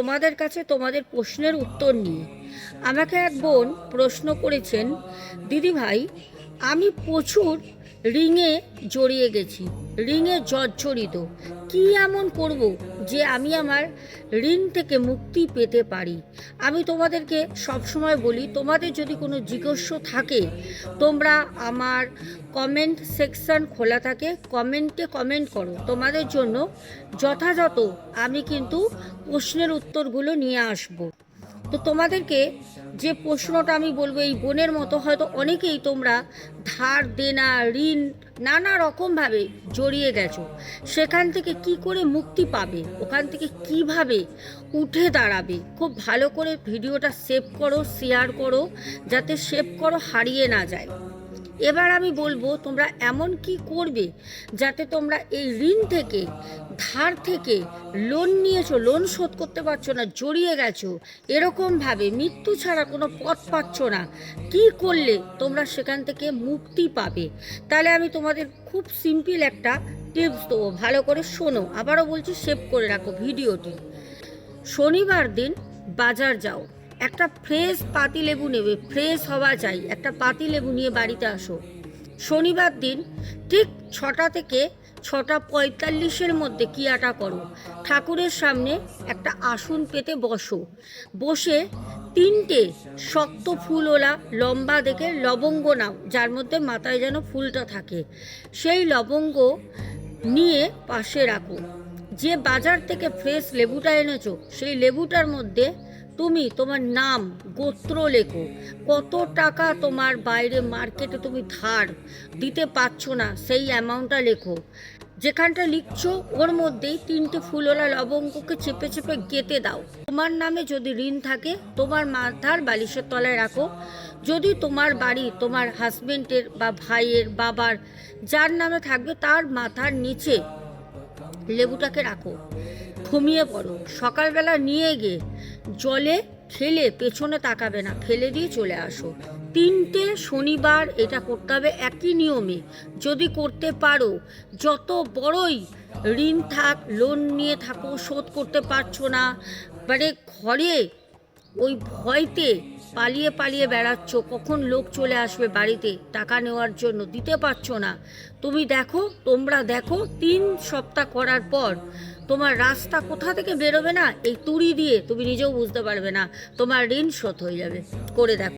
তোমাদের কাছে তোমাদের প্রশ্নের উত্তর নিয়ে। আমাকে এক বোন প্রশ্ন করেছেন, দিদি ভাই আমি প্রচুর ঋণে জড়িয়ে গেছি, ঋণে জর্জরিত, কি এমন করব যে আমি আমার ঋণ থেকে মুক্তি পেতে পারি? আমি তোমাদেরকে সবসময় বলি, তোমাদের যদি কোনো জিজ্ঞাস্য থাকে তোমরা আমার কমেন্ট সেকশন খোলা থাকে, কমেন্টে কমেন্ট করো, তোমাদের জন্য যথাযথ আমি কিন্তু প্রশ্নের উত্তরগুলো নিয়ে আসবো। তো তোমাদেরকে যে প্রশ্নটা আমি বলবো, এই বোনের মতো হয়তো অনেকেই তোমরা ধার দেনা ঋণ নানা রকমভাবে জড়িয়ে গেছো, সেখান থেকে কি করে মুক্তি পাবে, ওখান থেকে কিভাবে উঠে দাঁড়াবে, খুব ভালো করে ভিডিওটা সেভ করো, শেয়ার করো, যাতে সেভ করো হারিয়ে না যায়। এবার আমি বলবো তোমরা এমন কি করবে যাতে তোমরা এই ঋণ থেকে, ধার থেকে, লোন নিয়েছো, লোন শোধ করতে পারছো না, জড়িয়ে গেছো, এরকমভাবে মৃত্যু ছাড়া কোনো পথ পাচ্ছ না, কি করলে তোমরা সেখান থেকে মুক্তি পাবে? তাহলে আমি তোমাদের খুব সিম্পল একটা টিপস দেবো, ভালো করে শোনো। আবারও বলছি, সেভ করে রাখো ভিডিওটি। শনিবার দিন বাজার যাও, একটা ফ্রেশ পাতিলেবু নেবে, ফ্রেশ হওয়া চাই, একটা পাতিলেবু নিয়ে বাড়িতে আসো। শনিবার দিন ঠিক 6টা থেকে 6:45-এর মধ্যে কিয়াটা করো, ঠাকুরের সামনে একটা আসন পেতে বসো, বসে 3টে শক্ত ফুলওয়ালা লম্বা দেখে লবঙ্গ নাও, যার মধ্যে মাথায় যেন ফুলটা থাকে, সেই লবঙ্গ নিয়ে পাশে রাখো। যে বাজার থেকে ফ্রেশ লেবুটা এনেছো, সেই লেবুটার মধ্যে তুমি তোমার নাম গোত্র লেখো, কত টাকা তোমার বাইরে মার্কেটে তুমি ধার দিতে পারছো না সেই অ্যামাউন্টটা লেখো। যেখানটা লিখছো ওর মধ্যেই 3টে ফুলওয়ালা লবঙ্গকে চেপে চেপে গেঁথে দাও। তোমার নামে যদি ঋণ থাকে তোমার মাথার বালিশের তলায় রাখো, যদি তোমার বাড়ি তোমার হাজবেন্ডের বা ভাইয়ের বাবার যার নামে থাকবে তার মাথার নিচে লেবুটাকে রাখো, ঘুমিয়ে পড়ো। সকালবেলা নিয়ে গিয়ে জলে ফেলে পেছনে তাকাবে না, ফেলে দিয়ে চলে আসো। 3টে শনিবার এটা করতে হবে একই নিয়মে। যদি করতে পারো, যত বড়ই ঋণ থাক, লোন নিয়ে থাকো, শোধ করতে পারছো না, মানে ঘরে ওই ভয়তে পালিয়ে পালিয়ে বেড়াচ্ছ, কখন লোক চলে আসবে বাড়িতে টাকা নেওয়ার জন্য, দিতে পারছো না, তুমি দেখো, তোমরা দেখো 3 সপ্তাহ করার পর তোমার রাস্তা কোথা থেকে বেরোবে না, এই তুড়ি দিয়ে তুমি নিজেও বুঝতে পারবে না, তোমার ঋণ শোধ হয়ে যাবে। করে দেখো।